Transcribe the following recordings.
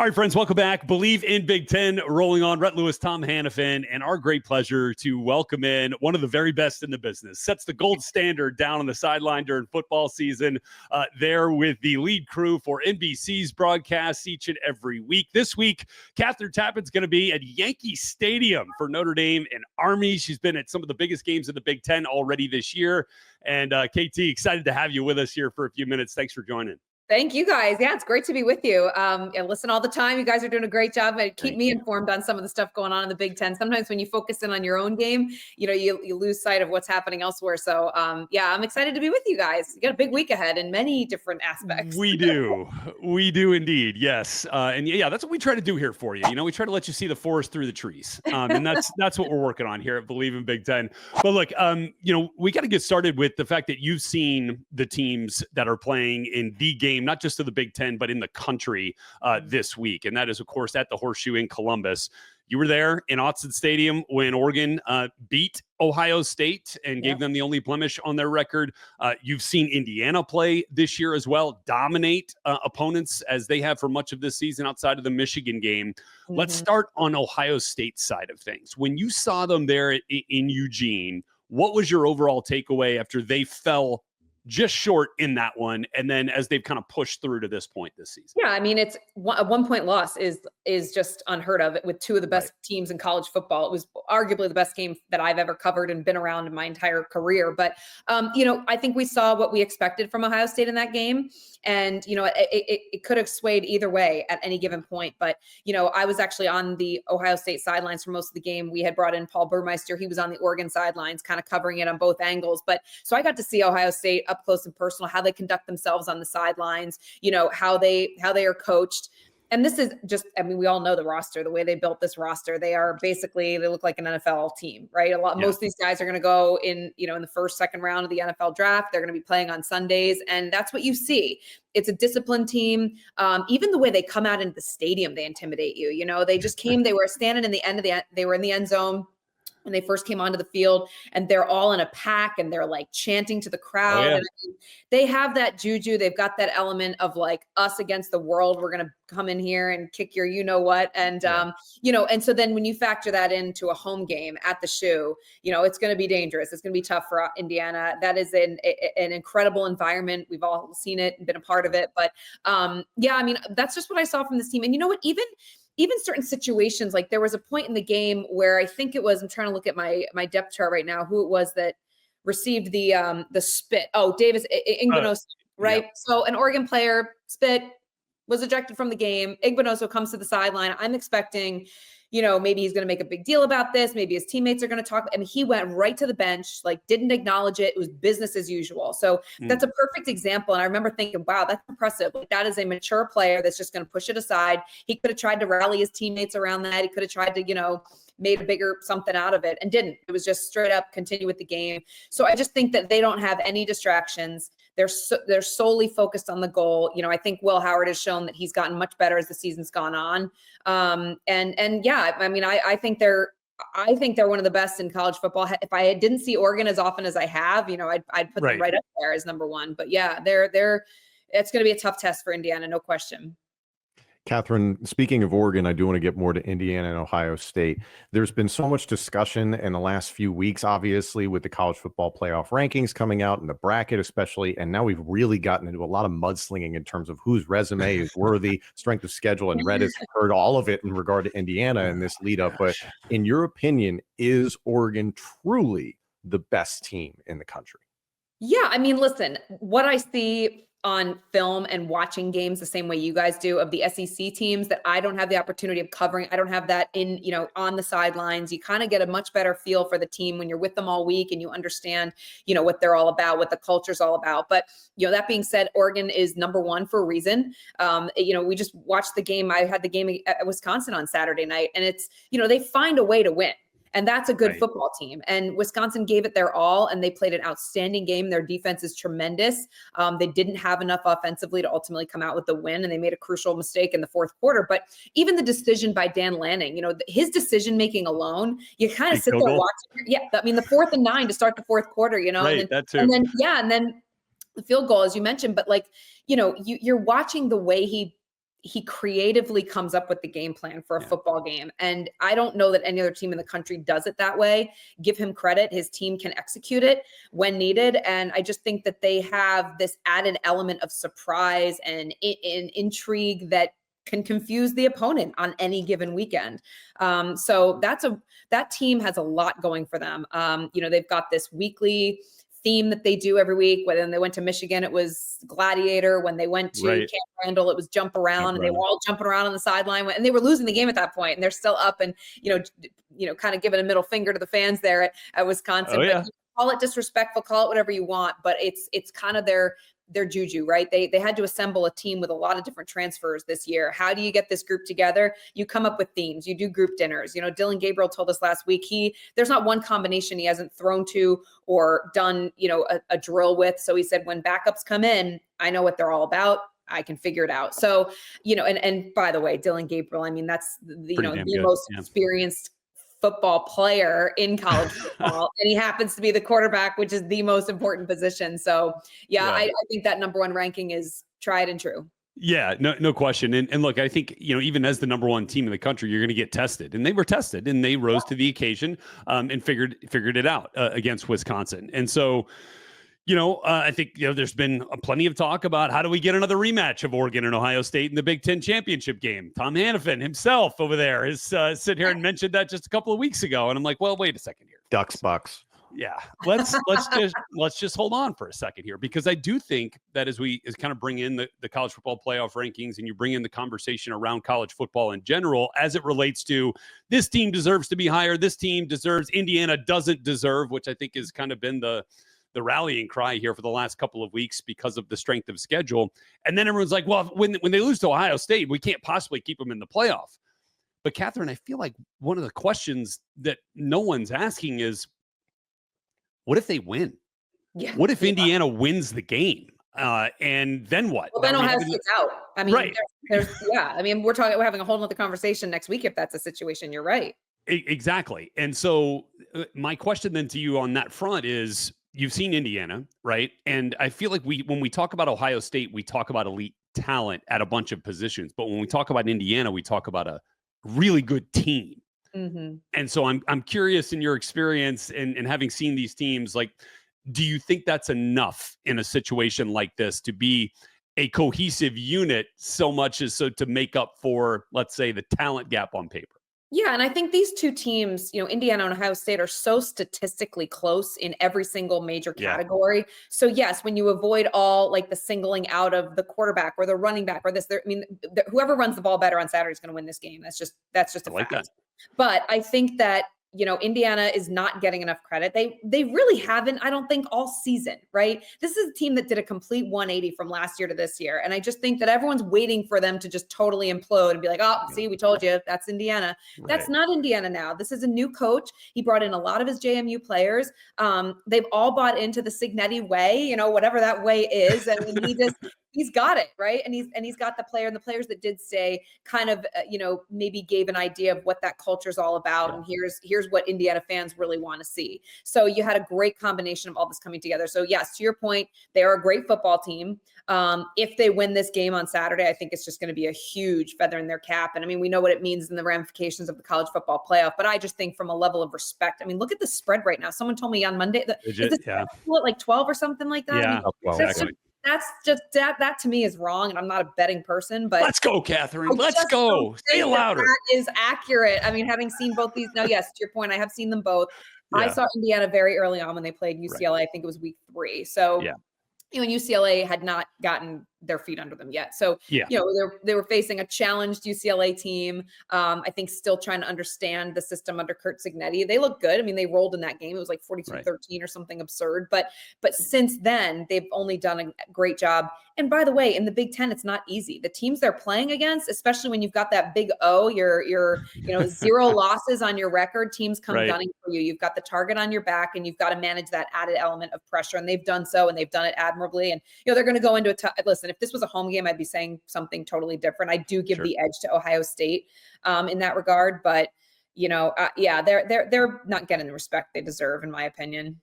All right, friends, welcome back. Bleav in Big Ten, rolling on. Rhett Lewis, Tom Hannafin, and our great pleasure to welcome in one of the very best in the business. Sets the gold standard down on the sideline during football season. There with the lead crew for NBC's broadcasts each and every week. This week, Kathryn Tappen's going to be at Yankee Stadium for Notre Dame and Army. She's been at some of the biggest games in the Big Ten already this year. And KT, excited to have you with us here for a few minutes. Thanks for joining. Thank you, guys. Yeah, it's great to be with you. And listen all the time. You guys are doing a great job. And keep me informed on some of the stuff going on in the Big Ten. Sometimes when you focus in on your own game, you lose sight of what's happening elsewhere. So, yeah, I'm excited to be with you guys. You got a big week ahead in many different aspects. We do. We do indeed. Yes. And yeah, that's what we try to do here for you. We try to let you see the forest through the trees. And that's what we're working on here at Bleav in Big Ten. But look, we got to get started with the fact that you've seen the teams that are playing in the game, not just of the Big Ten, but in the country this week. And that is, of course, at the Horseshoe in Columbus. You were there in Autzen Stadium when Oregon beat Ohio State and gave them the only blemish on their record. You've seen Indiana play this year as well, dominate opponents as they have for much of this season outside of the Michigan game. Mm-hmm. Let's start on Ohio State's side of things. When you saw them there in Eugene, what was your overall takeaway after they fell just short in that one, and then as they've kind of pushed through to this point this season? Yeah, I mean, it's a 1-point loss is just unheard of with two of the best teams in college football. It was arguably the best game that I've ever covered and been around in my entire career. But I think we saw what we expected from Ohio State in that game, and it could have swayed either way at any given point. But I was actually on the Ohio State sidelines for most of the game. We had brought in Paul Burmeister. He was on the Oregon sidelines, kind of covering it on both angles. But so I got to see Ohio State up close and personal, how they conduct themselves on the sidelines, how they are coached. And this is just, we all know the roster, the way they built this roster. They look like an NFL team, right? Most of these guys are going to go in the first, second round of the NFL draft. They're going to be playing on Sundays. And that's what you see. It's a disciplined team. Even the way they come out into the stadium, they intimidate you. They just came, they were standing in the end of they were in the end zone when they first came onto the field, and they're all in a pack and they're like chanting to the crowd. And they have that juju. They've got that element of like us against the world. We're going to come in here and kick your, what. And, and so then when you factor that into a home game at the Shoe, it's going to be dangerous. It's going to be tough for Indiana. That is an incredible environment. We've all seen it and been a part of it. But that's just what I saw from this team. And you know what, even certain situations, like there was a point in the game where I think it was, I'm trying to look at my depth chart right now, who it was that received the spit. Oh, Davis Igbinoso, right? Yeah. So an Oregon player spit, was ejected from the game. Igbinoso comes to the sideline. I'm expecting, maybe he's going to make a big deal about this. Maybe his teammates are going to talk. And he went right to the bench, like didn't acknowledge it. It was business as usual. So that's a perfect example. And I remember thinking, wow, that's impressive. Like that is a mature player that's just going to push it aside. He could have tried to rally his teammates around that. He could have tried to, made a bigger something out of it and didn't. It was just straight up continue with the game. So I just think that they don't have any distractions. They're solely focused on the goal. I think Will Howard has shown that he's gotten much better as the season's gone on. I think they're one of the best in college football. If I didn't see Oregon as often as I have, I'd put them right up there as number one. But yeah, it's going to be a tough test for Indiana, no question. Kathryn, speaking of Oregon, I do want to get more to Indiana and Ohio State. There's been so much discussion in the last few weeks, obviously, with the college football playoff rankings coming out and the bracket especially. And now we've really gotten into a lot of mudslinging in terms of whose resume is worthy, strength of schedule, and Red has heard all of it in regard to Indiana in this lead up. But in your opinion, is Oregon truly the best team in the country? Yeah, listen, what I see on film and watching games the same way you guys do of the SEC teams that I don't have the opportunity of covering. I don't have that in, on the sidelines. You kind of get a much better feel for the team when you're with them all week and you understand, what they're all about, what the culture's all about. But, that being said, Oregon is number one for a reason. We just watched the game. I had the game at Wisconsin on Saturday night, and it's, they find a way to win. And that's a good football team. And Wisconsin gave it their all, and they played an outstanding game. Their defense is tremendous. They didn't have enough offensively to ultimately come out with the win, and they made a crucial mistake in the fourth quarter. But even the decision by Dan Lanning, his decision-making alone, you kind of sit there watching. Yeah, the 4th and 9 to start the fourth quarter, Right, that too. And then the field goal, as you mentioned. But, you're watching the way he he creatively comes up with the game plan for a football game. And I don't know that any other team in the country does it that way. Give him credit. His team can execute it when needed. And I just think that they have this added element of surprise and intrigue that can confuse the opponent on any given weekend. So that team has a lot going for them. They've got this weekly theme that they do every week. When they went to Michigan, it was Gladiator. When they went to Camp Randall, it was Jump Around, and they were all jumping around on the sideline, and they were losing the game at that point, and they're still up and, kind of giving a middle finger to the fans there at Wisconsin. Oh, yeah. But call it disrespectful, call it whatever you want, but it's kind of their juju, right? They had to assemble a team with a lot of different transfers this year. How do you get this group together? You come up with themes, you do group dinners. Dylan Gabriel told us last week, there's not one combination he hasn't thrown to or done, a drill with. So he said, when backups come in, I know what they're all about. I can figure it out. So, and by the way, Dylan Gabriel, that's the most experienced football player in college football, and he happens to be the quarterback, which is the most important position. So I think that number one ranking is tried and true. Yeah, no question. And look, I think, even as the number one team in the country, you're going to get tested, and they were tested, and they rose to the occasion and figured it out against Wisconsin. And so, I think, there's been plenty of talk about how do we get another rematch of Oregon and Ohio State in the Big Ten championship game. Tom Hannafin himself over there has sit here and mentioned that just a couple of weeks ago. And I'm like, well, wait a second here. Ducks, Bucks. Yeah, let's just hold on for a second here, because I do think that as kind of bring in the college football playoff rankings, and you bring in the conversation around college football in general, as it relates to this team deserves to be higher, this team deserves, Indiana doesn't deserve, which I think has kind of been the rallying cry here for the last couple of weeks because of the strength of schedule. And then everyone's like, well, when they lose to Ohio State, we can't possibly keep them in the playoff. But Kathryn, I feel like one of the questions that no one's asking is, what if they win? Yeah. What if Indiana wins the game? And then what? Well, then Ohio State's out. Right. We're having a whole nother conversation next week if that's a situation. You're right. Exactly. And so my question then to you on that front is, you've seen Indiana, right? And I feel like when we talk about Ohio State, we talk about elite talent at a bunch of positions. But when we talk about Indiana, we talk about a really good team. Mm-hmm. And so I'm curious, in your experience and having seen these teams, like, do you think that's enough in a situation like this to be a cohesive unit so much as so to make up for, let's say, the talent gap on paper? Yeah, and I think these two teams, Indiana and Ohio State, are so statistically close in every single major category. Yeah. So yes, when you avoid all like the singling out of the quarterback or the running back or whoever runs the ball better on Saturday is going to win this game. That's just a fact. That. But I think that Indiana is not getting enough credit. They really haven't, I don't think, all season, right? This is a team that did a complete 180 from last year to this year. And I just think that everyone's waiting for them to just totally implode and be like, oh, see, we told you, that's Indiana. Right. That's not Indiana now. This is a new coach. He brought in a lot of his JMU players. They've all bought into the Cignetti way, whatever that way is. And he's got it, right? And he's got the player, and the players that did stay kind of, maybe gave an idea of what that culture is all about. Yeah. And here's what Indiana fans really want to see. So you had a great combination of all this coming together. So yes, to your point, they are a great football team. If they win this game on Saturday, I think it's just going to be a huge feather in their cap. And we know what it means in the ramifications of the college football playoff, but I just think from a level of respect, look at the spread right now. Someone told me on Monday that like 12 or something like that. Yeah, exactly. That's just that to me is wrong, and I'm not a betting person, but let's go, Kathryn. Let's go. Say it louder. That is accurate. Having seen both these, no, yes, to your point, I have seen them both. Yeah. I saw Indiana very early on when they played UCLA. Right. I think it was week 3. So, UCLA had not gotten their feet under them yet. So, they were facing a challenged UCLA team. I think still trying to understand the system under Curt Cignetti. They look good. They rolled in that game. It was like 42-13 or something absurd. But since then, they've only done a great job. And by the way, in the Big Ten, it's not easy. The teams they're playing against, especially when you've got that big O, your 0 losses on your record, teams come gunning for you. You've got the target on your back, and you've got to manage that added element of pressure. And they've done so, and they've done it admirably. And they're going to go into listen, if this was a home game, I'd be saying something totally different. I do give the edge to Ohio State in that regard, but they're not getting the respect they deserve, in my opinion.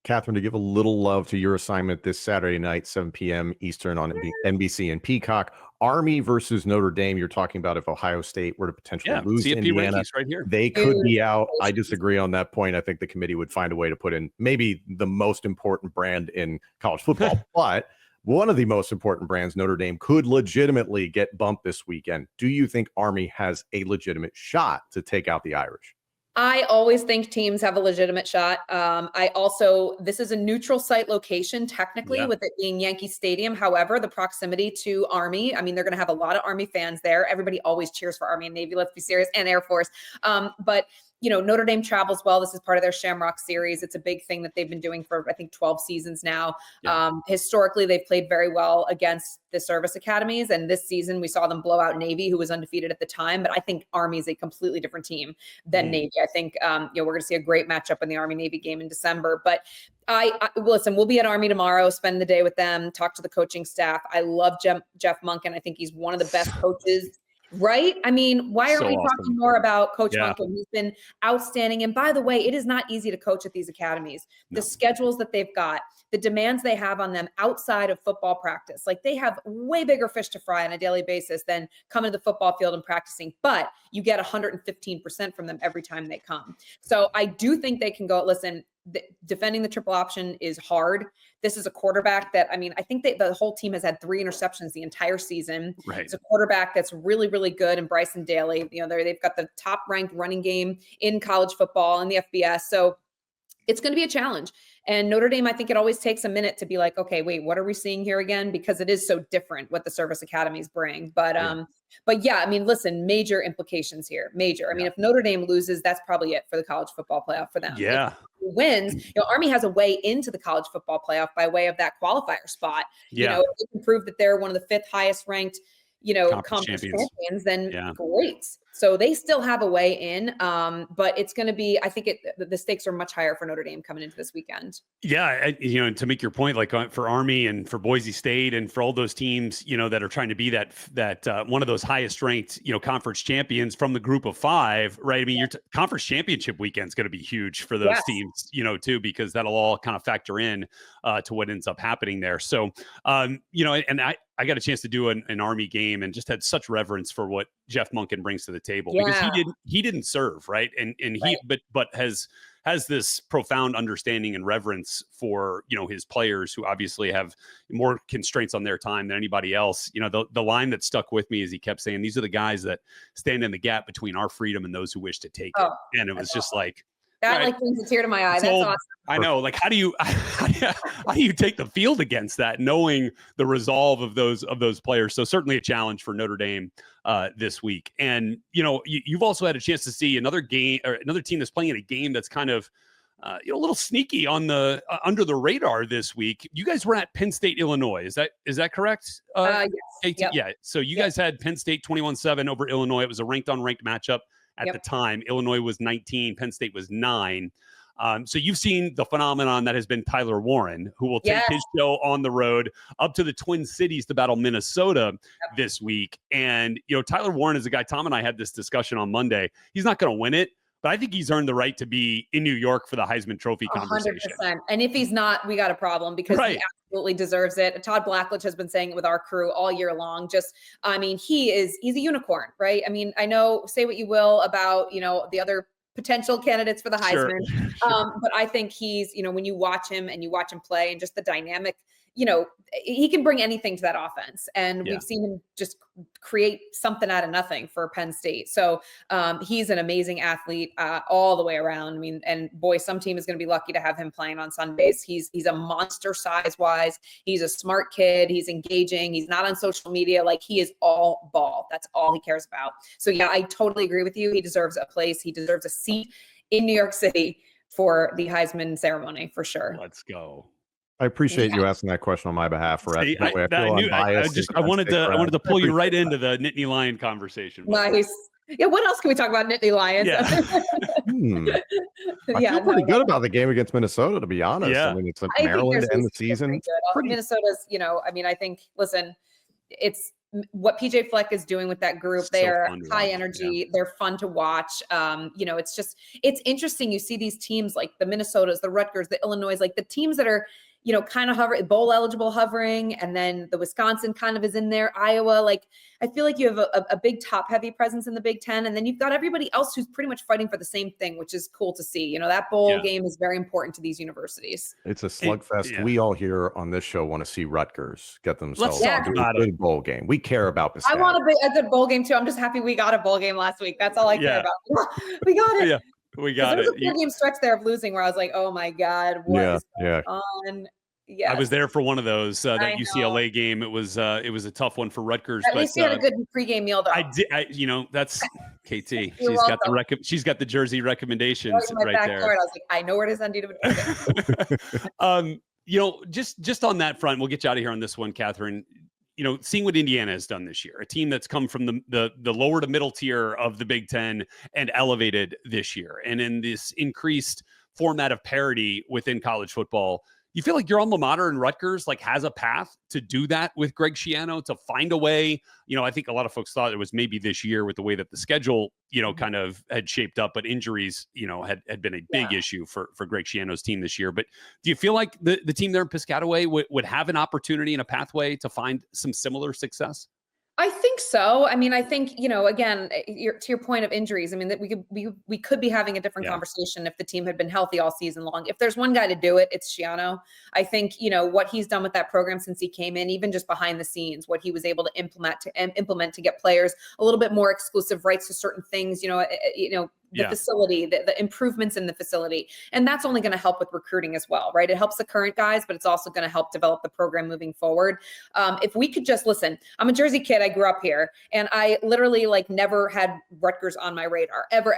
Kathryn, to give a little love to your assignment this Saturday night, 7 p.m. Eastern on NBC and Peacock, Army versus Notre Dame. You're talking about if Ohio State were to potentially lose CFP Indiana, rankings right here. they could be out. I disagree on that point. I think the committee would find a way to put in maybe the most important brand in college football, but one of the most important brands, Notre Dame, could legitimately get bumped this weekend. Do you think Army has a legitimate shot to take out the Irish? I always think teams have a legitimate shot. This is a neutral site location, technically, with it being Yankee Stadium. However, the proximity to Army, I mean, they're going to have a lot of Army fans there. Everybody always cheers for Army and Navy, let's be serious, and Air Force. But Notre Dame travels well. This is part of their Shamrock series. It's a big thing that they've been doing for, I think, 12 seasons now. Historically, they've played very well against the service academies. And this season, we saw them blow out Navy, who was undefeated at the time. But I think Army is a completely different team than Navy. I think, we're going to see a great matchup in the Army-Navy game in December. But listen, we'll be at Army tomorrow, spend the day with them, talk to the coaching staff. I love Jeff Monken. I think he's one of the best coaches. Right? I mean, why aren't we talking more about Coach Monken? He's been outstanding. And by the way, it is not easy to coach at these academies. The schedules that they've got, the demands they have on them outside of football practice, like they have way bigger fish to fry on a daily basis than coming to the football field and practicing, but you get 115% from them every time they come. So I do think they can go, listen, defending the triple option is hard. This is a quarterback that, I mean, I think the whole team has had 3 interceptions the entire season. Right. It's a quarterback that's really, really good. And Bryson Daly, they've got the top ranked running game in college football in the FBS. So it's going to be a challenge. And Notre Dame, I think it always takes a minute to be like, okay, wait, what are we seeing here again? Because it is so different what the service academies bring. But I mean, listen, major implications here. Major. I mean, if Notre Dame loses, that's probably it for the college football playoff for them. Yeah. If wins, Army has a way into the college football playoff by way of that qualifier spot. Yeah. If they can prove that they're one of the 5th highest ranked conference champions, then great. So they still have a way in, but it's going to be, I think the stakes are much higher for Notre Dame coming into this weekend. Yeah. To make your point, like for Army and for Boise State and for all those teams, that are trying to be that one of those highest ranked, conference champions from the group of 5, right? I mean, your conference championship weekend is going to be huge for those teams, too, because that'll all kind of factor in to what ends up happening there. So, and I got a chance to do an Army game and just had such reverence for what Jeff Monken brings to the table because he didn't serve, right? And he but has this profound understanding and reverence for his players who obviously have more constraints on their time than anybody else. The line that stuck with me is he kept saying, these are the guys that stand in the gap between our freedom and those who wish to take it. And it was just like that brings a tear to my eye. That's awesome. I know. Like, how do you take the field against that, knowing the resolve of those players? So certainly a challenge for Notre Dame this week. And you've also had a chance to see another game or another team that's playing in a game that's kind of a little sneaky on the under the radar this week. You guys were at Penn State, Illinois. Is that correct? Yes. Yep. Yeah. So you guys had Penn State 21-7 over Illinois. It was a ranked matchup. At the time, Illinois was 19, Penn State was 9. So you've seen the phenomenon that has been Tyler Warren, who will take his show on the road up to the Twin Cities to battle Minnesota this week. And, Tyler Warren is a guy, Tom and I had this discussion on Monday. He's not going to win it, but I think he's earned the right to be in New York for the Heisman Trophy conversation. 100%. And if he's not, we got a problem because he absolutely deserves it. Todd Blackledge has been saying it with our crew all year long. He's a unicorn, right? I mean, I know, say what you will about, the other potential candidates for the Heisman. Sure. But I think he's, when you watch him and you watch him play and just the dynamic, he can bring anything to that offense. And we've seen him just create something out of nothing for Penn State. So he's an amazing athlete all the way around. I mean, and boy, some team is going to be lucky to have him playing on Sundays. He's a monster size wise. He's a smart kid. He's engaging. He's not on social media. Like, he is all ball. That's all he cares about. So yeah, I totally agree with you. He deserves a place. He deserves a seat in New York City for the Heisman ceremony for sure. Let's go. I appreciate you asking that question on my behalf, Rhett. I wanted to pull you right into the Nittany Lion conversation. Nice. Yeah. What else can we talk about Nittany Lions? I feel pretty good about the game against Minnesota, to be honest. Yeah. I mean, it's Maryland to end the season. Minnesota's, I think, listen, it's what PJ Fleck is doing with that group. They are high energy. They're fun to watch. It's interesting. You see these teams like the Minnesotas, the Rutgers, the Illinois, like the teams that are, kind of bowl eligible hovering. And then the Wisconsin kind of is in there. Iowa, like, I feel like you have a big top heavy presence in the Big Ten. And then you've got everybody else who's pretty much fighting for the same thing, which is cool to see. That bowl game is very important to these universities. It's a slugfest. We all here on this show want to see Rutgers get themselves a good bowl game. We care about I want a good bowl game too. I'm just happy we got a bowl game last week. That's all I care about. We got it. Yeah, we got it. There was a 4-game stretch there of losing where I was like, oh my God, what is going on? Yeah, I was there for one one that UCLA game. It was a tough one for Rutgers. At least you had a good pregame meal, though. I did. That's KT. She's got the jersey recommendations right there. I was like, I know where to send you to. Just on that front, we'll get you out of here on this one, Kathryn. Seeing what Indiana has done this year, a team that's come from the lower to middle tier of the Big Ten and elevated this year, and in this increased format of parity within college football. You feel like your alma mater and Rutgers has a path to do that with Greg Schiano, to find a way. I think a lot of folks thought it was maybe this year with the way that the schedule, kind of had shaped up, but injuries, had been a big issue for Greg Schiano's team this year. But do you feel like the team there in Piscataway would have an opportunity and a pathway to find some similar success? I think so. I mean, I think, again, to your point of injuries, I mean, that we could be having a different conversation if the team had been healthy all season long. If there's one guy to do it, it's Schiano. I think, what he's done with that program since he came in, even just behind the scenes, what he was able to implement to get players a little bit more exclusive rights to certain things, the facility, the improvements in the facility. And that's only going to help with recruiting as well, right? It helps the current guys, but it's also going to help develop the program moving forward. If we could just listen, I'm a Jersey kid. I grew up here and I literally never had Rutgers on my radar ever.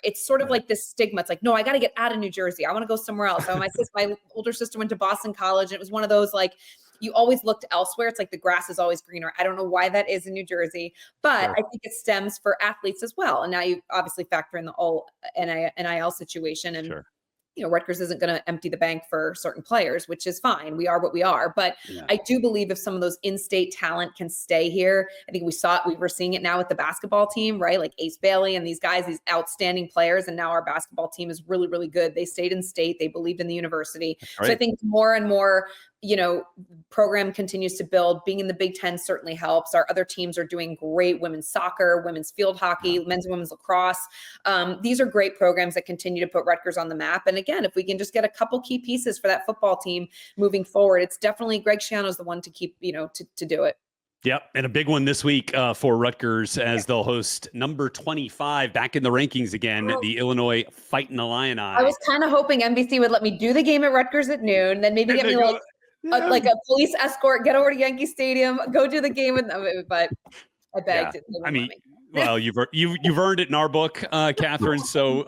It's sort of like this stigma. It's like, no, I got to get out of New Jersey. I want to go somewhere else. So my older sister went to Boston College and it was one of those you always looked elsewhere. It's like the grass is always greener. I don't know why that is in New Jersey, but I think it stems for athletes as well. And now you obviously factor in the whole NIL situation. And Rutgers isn't going to empty the bank for certain players, which is fine. We are what we are. But I do believe if some of those in-state talent can stay here, I think we were seeing it now with the basketball team, right? Like Ace Bailey and these guys, these outstanding players. And now our basketball team is really, really good. They stayed in state. They believed in the university. Right. So I think more and more, program continues to build. Being in the Big Ten certainly helps. Our other teams are doing great. Women's soccer, women's field hockey, men's and women's lacrosse. These are great programs that continue to put Rutgers on the map. And again, if we can just get a couple key pieces for that football team moving forward, it's definitely Greg Schiano's the one to keep, to do it. Yep. And a big one this week for Rutgers as they'll host number 25 back in the rankings again, the Illinois Fighting Illini. I was kind of hoping NBC would let me do the game at Rutgers at noon, then maybe get me like a police escort, get over to Yankee Stadium, go do the game with them. But I begged. Well, you've earned it in our book, Kathryn. So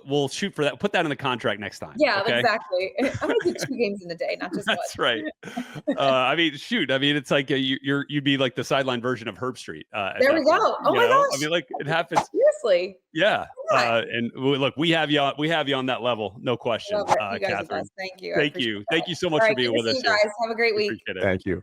we'll shoot for that. Put that in the contract next time. Yeah, okay? Exactly. I'm gonna do 2 games in a day, not just one. That's right. It's like you'd be like the sideline version of Herb Street. There we go. Oh my gosh. It happens. Seriously. Yeah. And look, we have you on that level, no question. You guys are the best. Thank you. Thank you so much for being with us. You guys have a great week. Thank you.